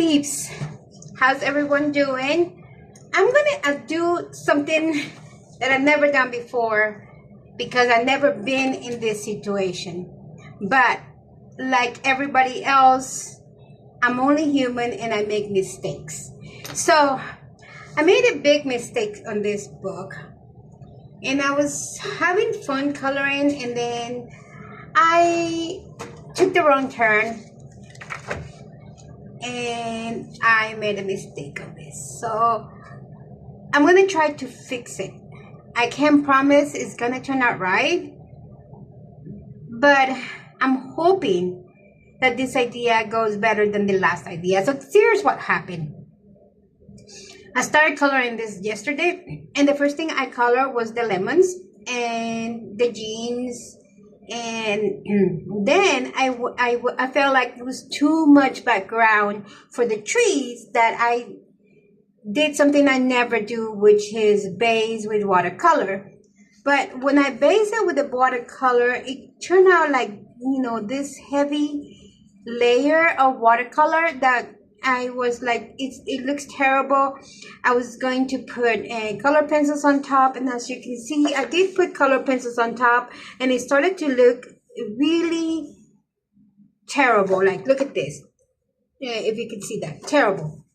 peeps, how's everyone doing? I'm gonna do something that I've never done before because I've never been in this situation. But like everybody else, I'm only human and I make mistakes. So I made a big mistake on this book, and I was having fun coloring, and then I took the wrong turn and I made a mistake on this. So I'm gonna try to fix it. I can't promise it's gonna turn out right, but I'm hoping that this idea goes better than the last idea. So here's what happened. I started coloring this yesterday, and the first thing I colored was the lemons and the jeans, and then I felt like it was too much background for the trees that I did something I never do, which is base with watercolor. But when I base it with the watercolor, it turned out like, you know, this heavy layer of watercolor that I was like, it looks terrible. I was going to put color pencils on top, and as you can see, I did put color pencils on top, and it started to look really terrible. Like, look at this. Yeah, if you can see that, terrible.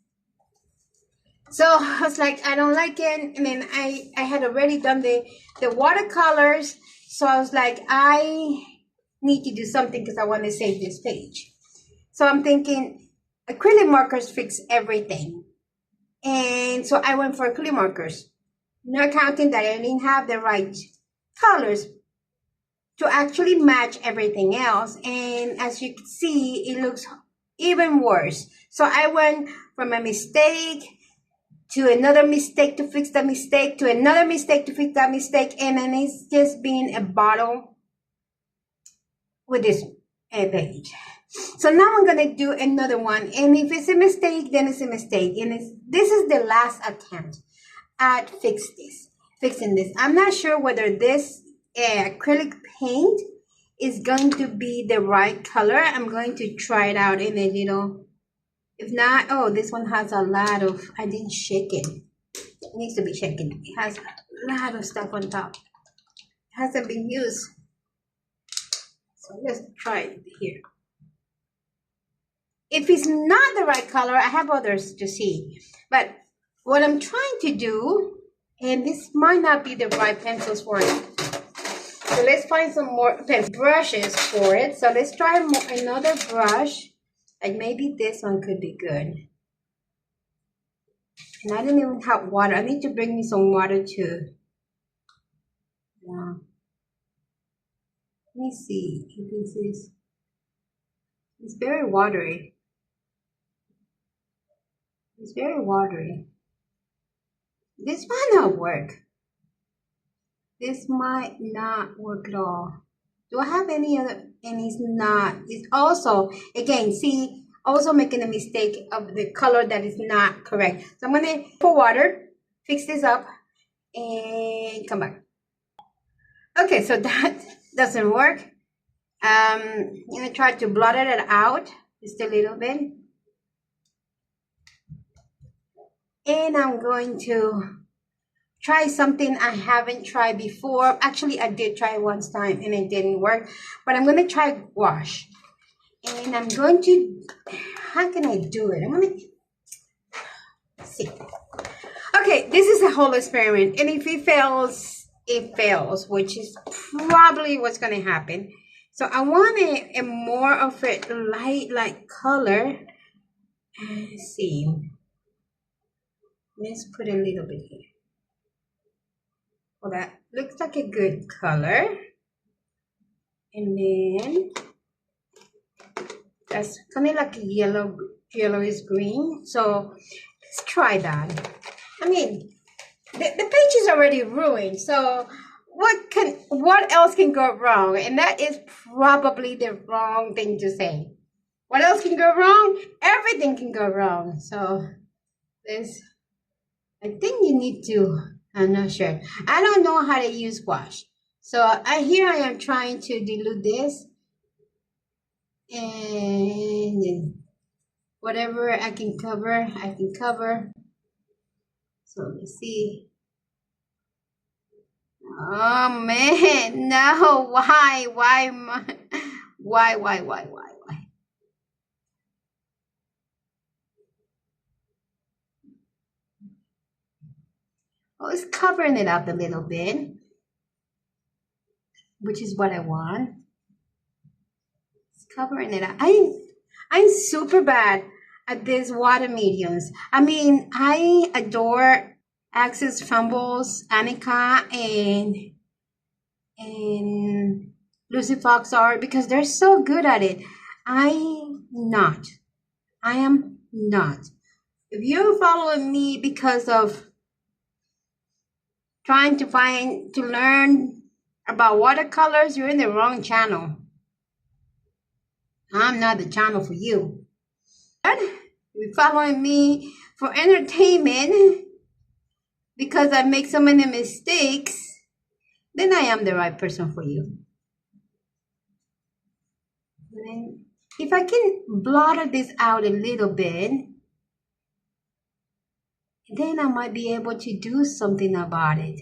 So I was like, I don't like it. And then I had already done the watercolors, so I was like, I need to do something because I want to save this page. So I'm thinking, acrylic markers fix everything. And so I went for acrylic markers, not counting that I didn't have the right colors to actually match everything else. And as you can see, it looks even worse. So I went from a mistake to another mistake to fix that mistake, to another mistake to fix that mistake. And then it's just been a battle with this page. So now I'm going to do another one. And if it's a mistake, then it's a mistake. And this is the last attempt at fixing this. I'm not sure whether this acrylic paint is going to be the right color. I'm going to try it out in a little. If not, oh, this one has a lot of, I didn't shake it. It needs to be shaken. It has a lot of stuff on top. It hasn't been used. So let's try it here. If it's not the right color, I have others to see. But what I'm trying to do, and this might not be the right pencils for it. So let's find some more brushes for it. So let's try another brush. Like maybe this one could be good. And I don't even have water. I need to bring me some water too. Yeah. Let me see if this is. It's very watery. It's very watery. This might not work. This might not work at all. Do I have any other? And it's not. It's also, again, see, also making a mistake of the color that is not correct. So I'm going to pour water, fix this up, and come back. Okay, so that doesn't work. I'm going to try to blot it out just a little bit. And I'm going to try something I haven't tried before. Actually, I did try it once time and it didn't work. But I'm going to try gouache. And I'm going to, how can I do it? I'm going to see. Okay, this is a whole experiment. And if it fails, which is probably what's going to happen. So I want a more of a light color. Let's see. Let's put a little bit here. Well, that looks like a good color. And then that's kind of like a yellowish green. So let's try that. I mean, the page is already ruined. So what else can go wrong? And that is probably the wrong thing to say. What else can go wrong? Everything can go wrong. So this, I think you need to, I'm not sure. I don't know how to use gouache. So here I am trying to dilute this. And Whatever I can cover, I can cover. So let me see. Oh man, no, why, why? Oh, it's covering it up a little bit, which is what I want. It's covering it up. I'm super bad at these water mediums. I mean, I adore Axis Fumbles, Annika, and Lucy Fox art because they're so good at it. I'm not. I am not. If you're following me because of trying to learn about watercolors, you're in the wrong channel. I'm not the channel for you. But if you're following me for entertainment because I make so many mistakes, then I am the right person for you. And if I can blot this out a little bit, then I might be able to do something about it.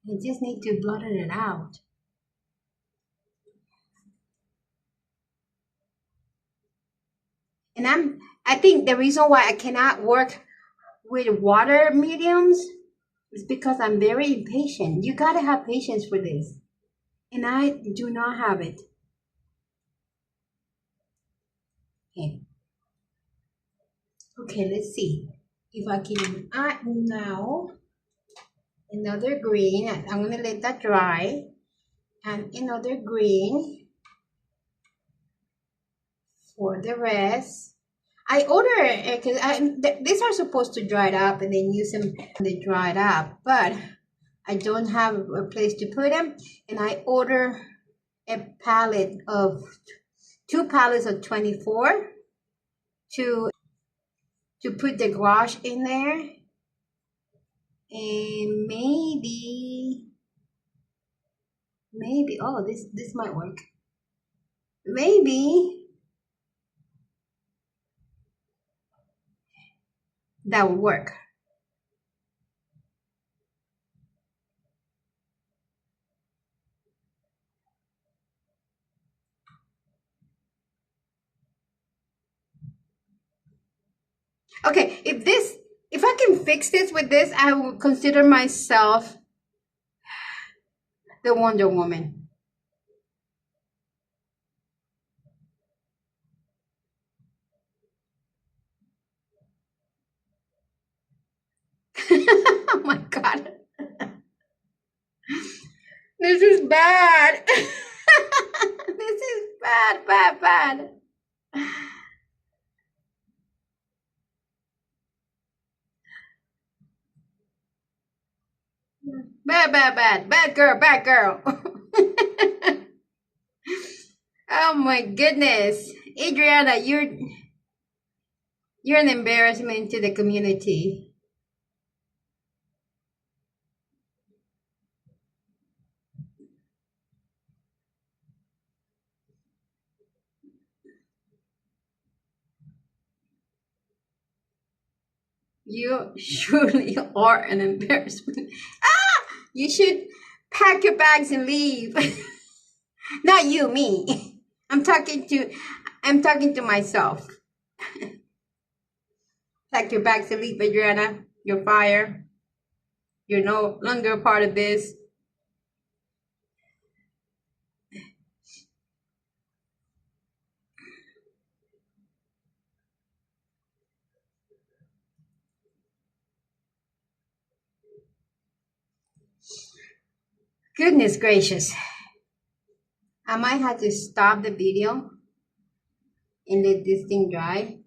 I just need to blot it out. And I think the reason why I cannot work with water mediums is because I'm very impatient. You gotta have patience for this. And I do not have it. Okay. Okay, let's see if I can add now another green. I'm gonna let that dry. And another green for the rest. I order it because these are supposed to dry it up and then use them when they dried up, but I don't have a place to put them, and I order a palette of 2 palettes of 24 to put the gouache in there, and maybe oh, this might work. Maybe that will work. Okay, if I can fix this with this, I will consider myself the Wonder Woman. Oh my God. This is bad. This is bad. Bad girl. Oh my goodness. Adriana, you're an embarrassment to the community. You surely are an embarrassment. Ah! You should pack your bags and leave. Not you, me. I'm talking to myself. Pack your bags and leave, Adriana. You're fired. You're no longer a part of this. Goodness gracious. I might have to stop the video and let this thing dry.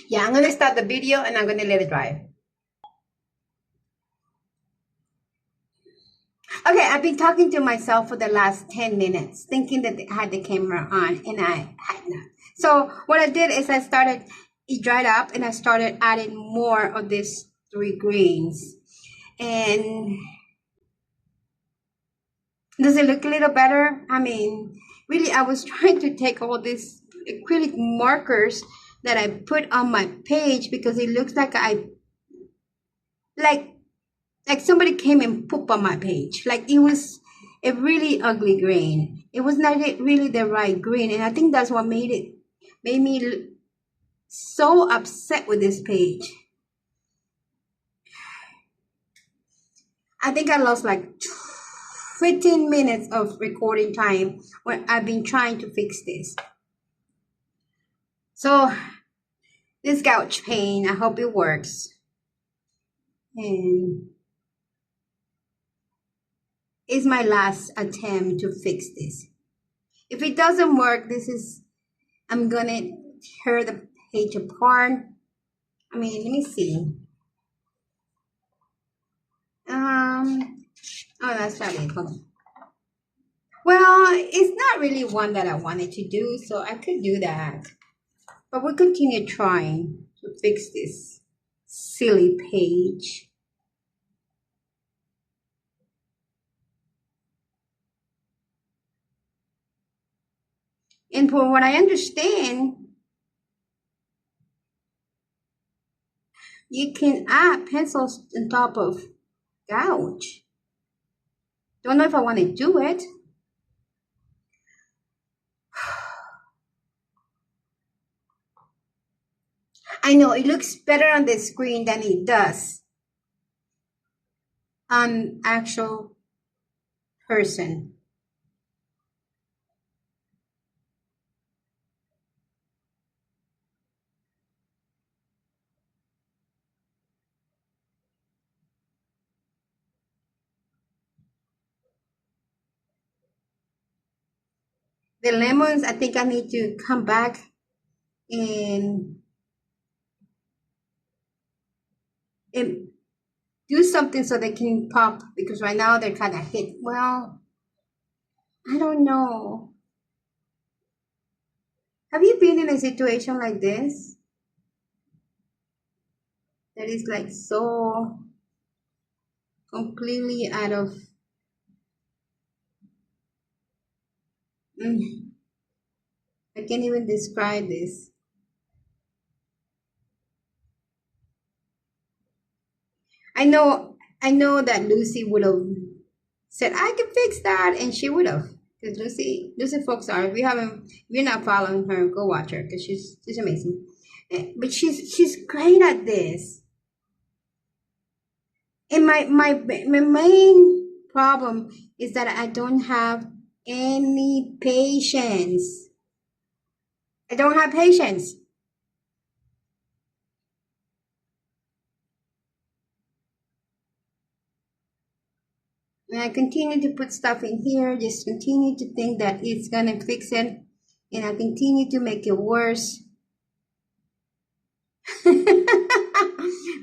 Yeah, I'm gonna stop the video and I'm gonna let it dry. Okay, I've been talking to myself for the last 10 minutes, thinking that I had the camera on, and I had not. So what I did is I started it dried up and I started adding more of these three greens. And does it look a little better? I mean, really, I was trying to take all these acrylic markers that I put on my page because it looks like like somebody came and pooped on my page. Like it was a really ugly green. It was not really the right green, and I think that's what made me so upset with this page. I think I lost like 15 minutes of recording time when I've been trying to fix this. So this gouache paint, I hope it works. And it's my last attempt to fix this. If it doesn't work, I'm gonna tear the page apart. I mean, let me see. Oh, that's not it. Hold on. Well, it's not really one that I wanted to do, so I could do that. But we'll continue trying to fix this silly page. And for what I understand, you can add pencils on top of gouache. Don't know if I want to do it. I know it looks better on the screen than it does on actual person. The lemons, I think I need to come back and do something so they can pop, because right now they're kind of hit. Well, I don't know. Have you been in a situation like this? That is like so completely out of... I can't even describe this. I know that Lucy would have said I can fix that, and she would have, because Lucy folks are, if you're not following her, go watch her, because she's amazing. But she's great at this. And my main problem is that I don't have any patience. I don't have patience. And I continue to put stuff in here, just continue to think that it's gonna fix it, and I continue to make it worse.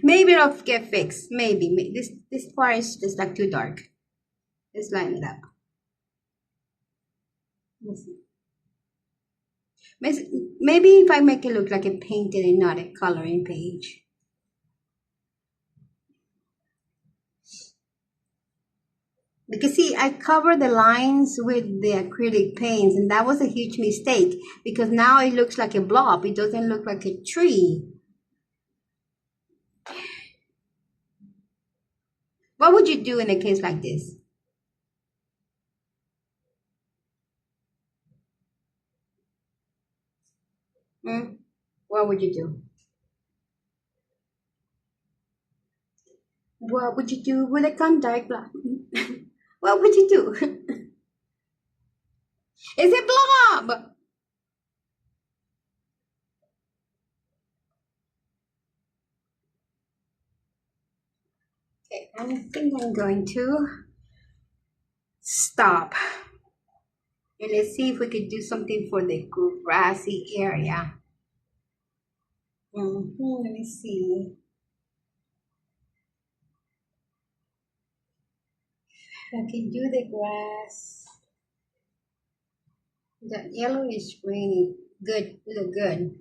Maybe it'll get fixed. Maybe this part is just like too dark. Let's line it up. Maybe if I make it look like a painted and not a coloring page. Because see, I covered the lines with the acrylic paints, and that was a huge mistake, because now it looks like a blob. It doesn't look like a tree. What would you do in a case like this? What would you do? What would you do with a gun diagram? What would you do? It's a blob! Okay, I think I'm going to stop. And let's see if we could do something for the grassy area. Let me see. I can do the grass. The yellow is really good, look good.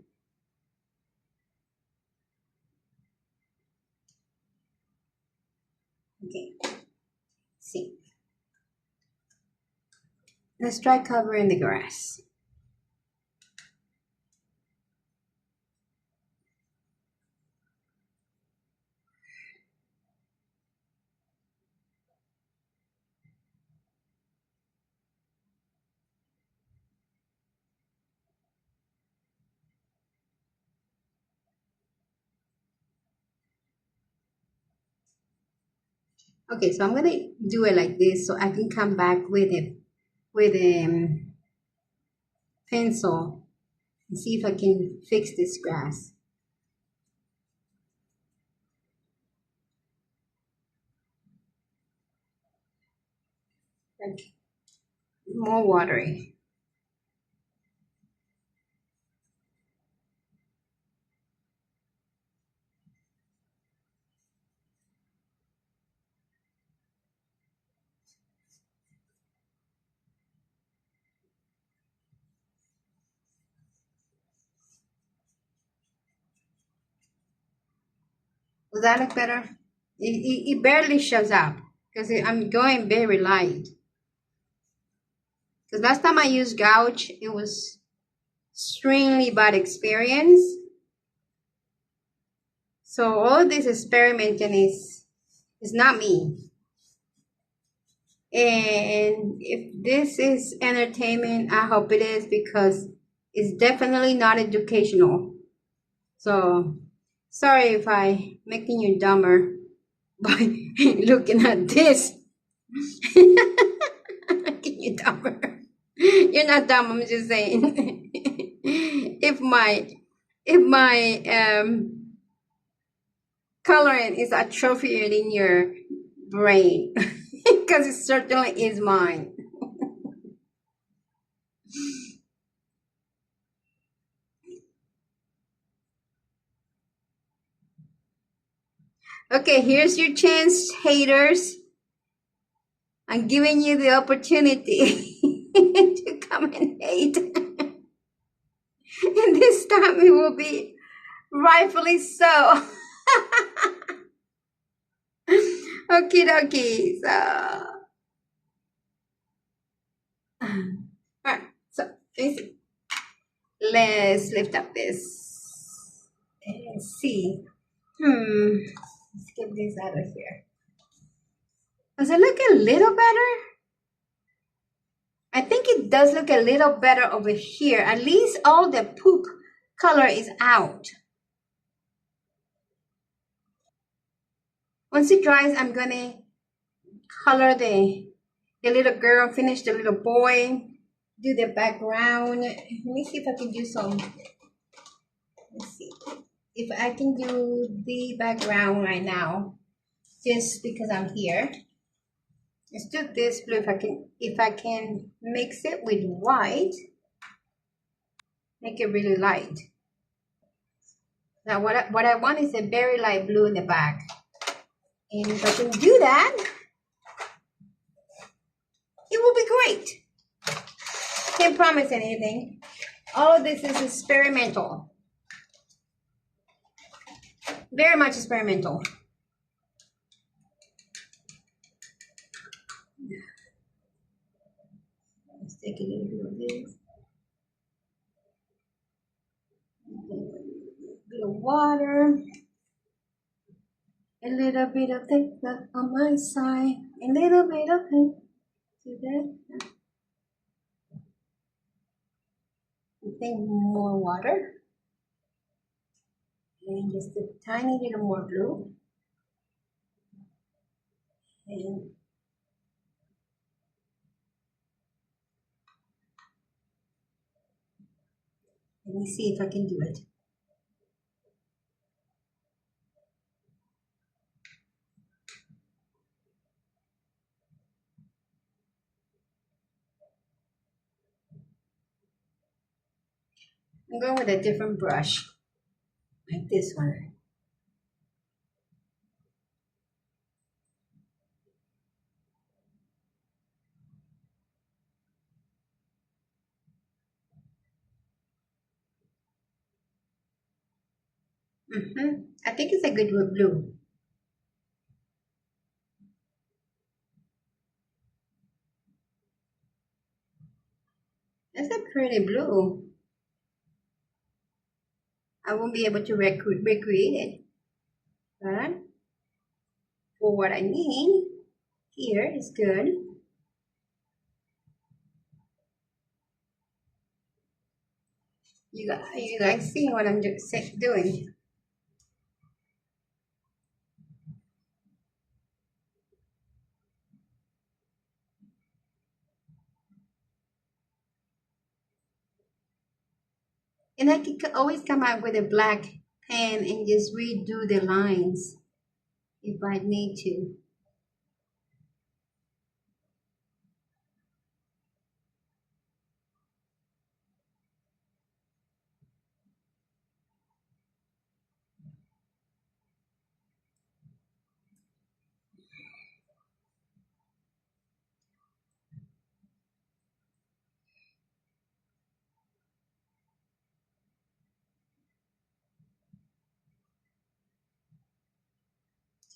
Let's try covering the grass. Okay, so I'm gonna do it like this so I can come back with it with a pencil and see if I can fix this grass. Okay. More watery. Does that look better? It barely shows up because I'm going very light. Because last time I used Gouache, it was extremely bad experience. So all this experimenting is not me. And if this is entertainment, I hope it is, because it's definitely not educational. So sorry if I making you dumber by looking at this. Making you dumber. You're not dumb, I'm just saying. if my coloring is atrophied in your brain, because it certainly is mine. Okay, here's your chance, haters. I'm giving you the opportunity to come and hate. And this time it will be rightfully so. Okie dokie. So, alright, so let's lift up this and see. Let's get this out of here. Does it look a little better? I think it does look a little better over here. At least all the poop color is out. Once it dries, I'm gonna color the little girl, finish the little boy, do the background. Let me see if I can do some. Let's see if I can do the background right now, just because I'm here. Let's do this blue. If I can mix it with white, make it really light. Now what I want is a very light blue in the back, and if I can do that, it will be great. Can't promise anything. All of this is experimental. Very much experimental. Let's take a little bit of this. A bit of water. A little bit of that on my side. A little bit of it. See that? I think more water. And just a tiny little more blue. And let me see if I can do it. I'm going with a different brush, like this one. I think it's a good blue. That's a pretty blue. I won't be able to recreate it, but for what I need, here is good. You guys see what I'm doing? And I can always come out with a black pen and just redo the lines if I need to.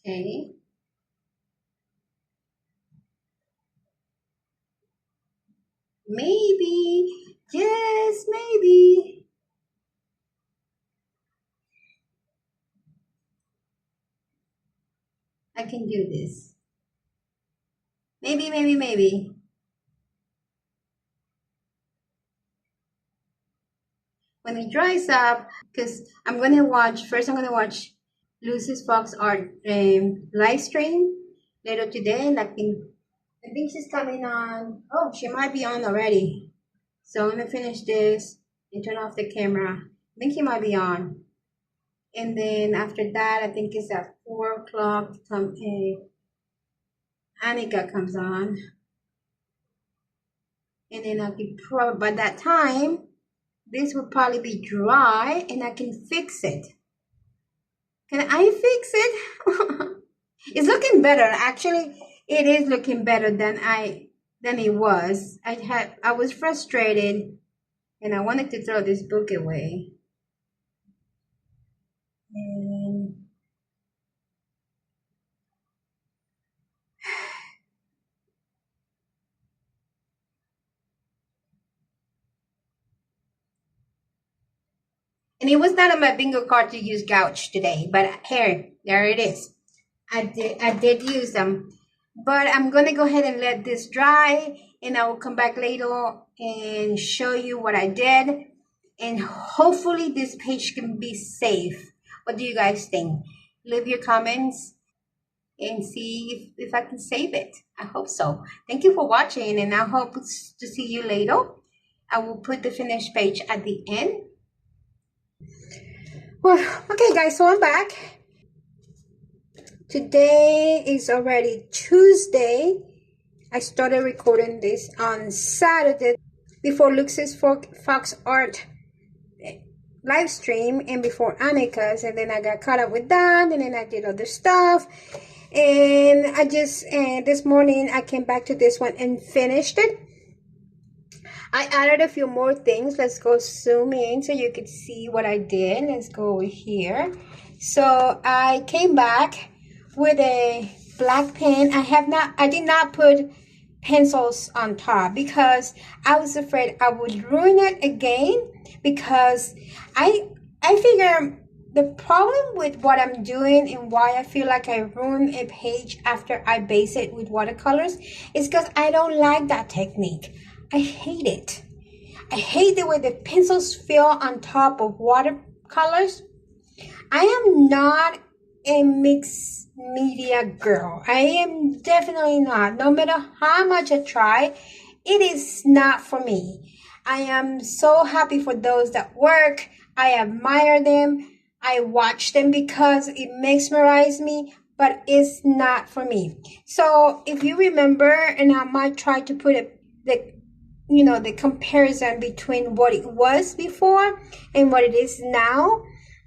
Okay. Maybe, yes, maybe. I can do this. Maybe, maybe, maybe. When it dries up, because I'm gonna watch, first I'm gonna watch Lucy's Fox Art live stream later today. I think she's coming on. Oh, she might be on already. So I'm gonna finish this and turn off the camera. I think she might be on. And then after that, I think it's at 4 o'clock. Annika comes on. And then I can probably, by that time, this will probably be dry and I can fix it. Can I fix it? It's looking better. Actually, it is looking better than it was. I was frustrated and I wanted to throw this book away. And it was not on my bingo card to use Gouache today, but here, there it is. I did use them. But I'm gonna go ahead and let this dry and I will come back later and show you what I did. And hopefully this page can be safe. What do you guys think? Leave your comments and see if I can save it. I hope so. Thank you for watching and I hope to see you later. I will put the finished page at the end. Well, okay guys, so I'm back. Today is already Tuesday. I started recording this on Saturday before Lux's Fox Art live stream and before Annika's, and then I got caught up with that, and then I did other stuff, and I just this morning I came back to this one and finished it. I added a few more things. Let's go zoom in so you can see what I did. Let's go over here. So I came back with a black pen. I did not put pencils on top because I was afraid I would ruin it again, because I figure the problem with what I'm doing and why I feel like I ruin a page after I base it with watercolors is because I don't like that technique. I hate it. I hate the way the pencils feel on top of watercolors. I am not a mixed media girl. I am definitely not. No matter how much I try, it is not for me. I am so happy for those that work. I admire them. I watch them because it mesmerizes me, but it's not for me. So if you remember, and I might try to put the comparison between what it was before and what it is now,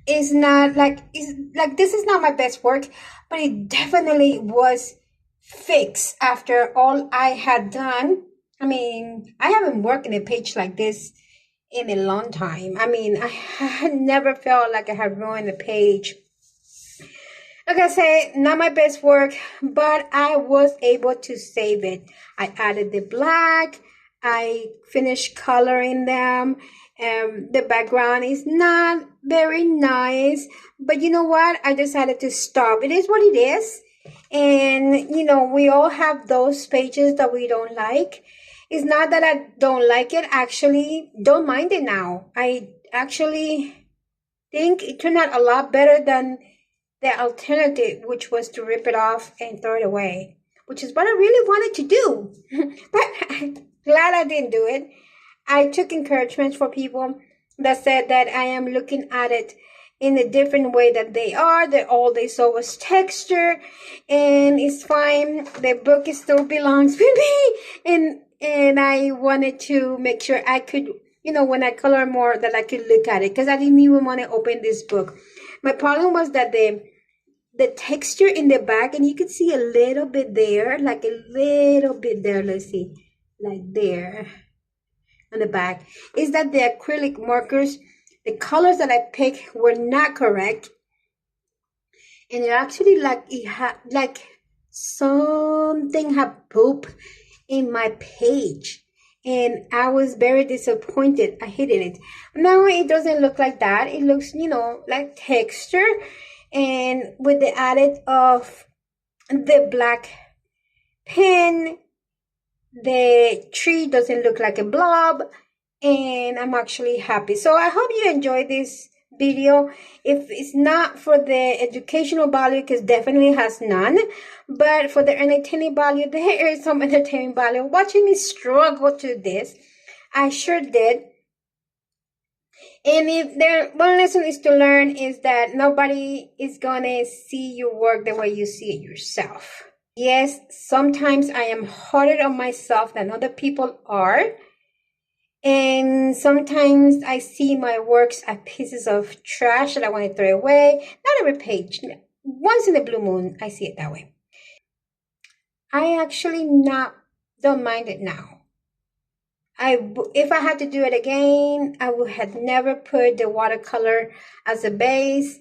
is not like, this is not my best work, but it definitely was fixed after all I had done. I mean, I haven't worked in a page like this in a long time. I mean, I had never felt like I had ruined a page. Like I say, not my best work, but I was able to save it. I added the black, I finished coloring them. The background is not very nice, but you know what? I decided to stop. It is what it is. And, you know, we all have those pages that we don't like. It's not that I don't like it. Actually, don't mind it now. I actually think it turned out a lot better than the alternative, which was to rip it off and throw it away, which is what I really wanted to do. But I'm glad I didn't do it. I took encouragement for people that said that I am looking at it in a different way that they are, that all they saw was texture, and it's fine. The book still belongs with me, and I wanted to make sure I could, you know, when I color more, that I could look at it, because I didn't even want to open this book. My problem was that the texture in the back, and you can see a little bit there, like a little bit there, let's see, like there on the back, is that the acrylic markers, the colors that I picked were not correct. And it actually like it had like something had poop in my page. And I was very disappointed. I hated it. Now it doesn't look like that. It looks, you know, like texture. And with the added of the black pen, the tree doesn't look like a blob. And I'm actually happy. So I hope you enjoyed this video. If it's not for the educational value, because definitely has none, but for the entertaining value, there is some entertaining value. Watching me struggle to this, I sure did. And if there one lesson is to learn, is that nobody is gonna see your work the way you see it yourself. Yes, sometimes I am harder on myself than other people are. And sometimes I see my works as pieces of trash that I want to throw away. Not every page. Once in a blue moon, I see it that way. I actually don't mind it now. If I had to do it again, I would have never put the watercolor as a base.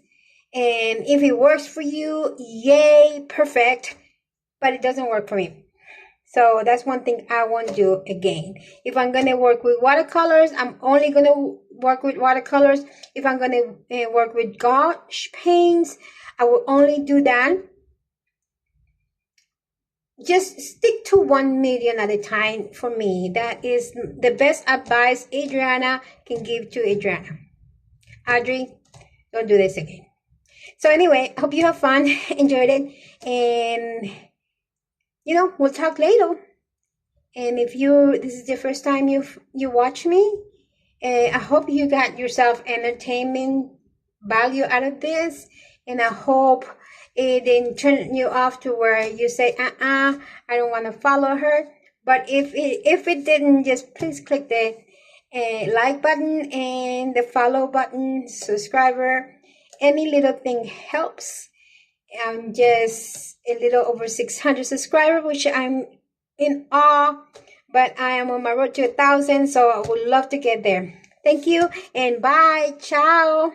And if it works for you, yay, perfect. But it doesn't work for me. So that's one thing I won't do again. If I'm going to work with watercolors, I'm only going to work with watercolors. If I'm going to work with gouache paints, I will only do that. Just stick to 1 million at a time for me. That is the best advice Adriana can give to Adriana. Audrey, don't do this again. So anyway, I hope you have fun, enjoyed it, and you know, we'll talk later. And if this is the first time you watch me, I hope you got yourself entertainment value out of this. And I hope it didn't turn you off to where you say, I don't want to follow her. But if it didn't, just please click the like button and the follow button, subscriber. Any little thing helps. I'm just a little over 600 subscribers, which I'm in awe, but I am on my road to 1,000, so I would love to get there. Thank you, and bye. Ciao.